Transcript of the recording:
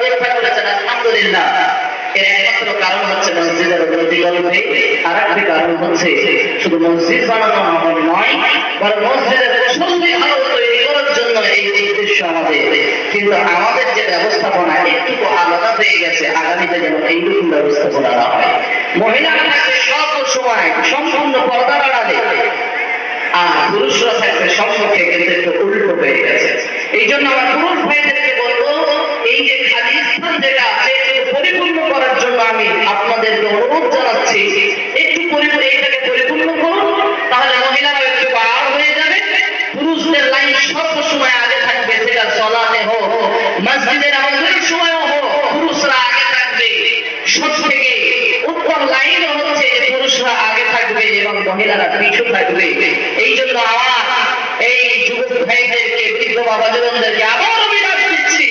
ব্যাখ্যা করেছেন আলহামদুলিল্লাহ। এর একমাত্র কারণ হচ্ছে মসজিদের উন্নতি করবে, আর একটি কারণ হচ্ছে শুধু মসজিদ বানানো নয়, বরং মসজিদের মুসল্লি ভালো তৈরি করার জন্য এই উদ্দেশ্য আমাদের। কিন্তু আমাদের যে ব্যবস্থাপনা একটু আলাদা হয়ে গেছে, আগামীতে যেন এইরকম ব্যবস্থাপনা না হয়। মহিলারা থাকবে সব সময় সম্পূর্ণ পর্দার আড়ালে, আর পুরুষরা থাকবে সম্মুখে, কিন্তু একটু উল্টো হয়ে গেছে। এই জন্য আমার পুরুষ ভাইদেরকে বলবো, এই যে খালি স্থান যেটা আছে পরিপূর্ণ করার জন্য আমি আপনাদেরকে অনুরোধ জানাচ্ছি, একটু এইটাকে পরিপূর্ণ করুন, তাহলে মহিলারা একটু পার হয়ে যাবে। পুরুষদের লাইন সবসময় আগে থাকবে, সেটা সলাতে হোক, মসজিদের আমাদের সময়ও হোক, পুরুষরা আগে থাকবে। সব থেকে উত্তম লাইন হচ্ছে পুরুষরা আগে থাকবে এবং মহিলারা পিছু থাকবে। এই জন্য আমার এই যুবক ভাইদেরকে, বৃদ্ধ বাবাজনদেরকে আবার আমি ডাক দিচ্ছি,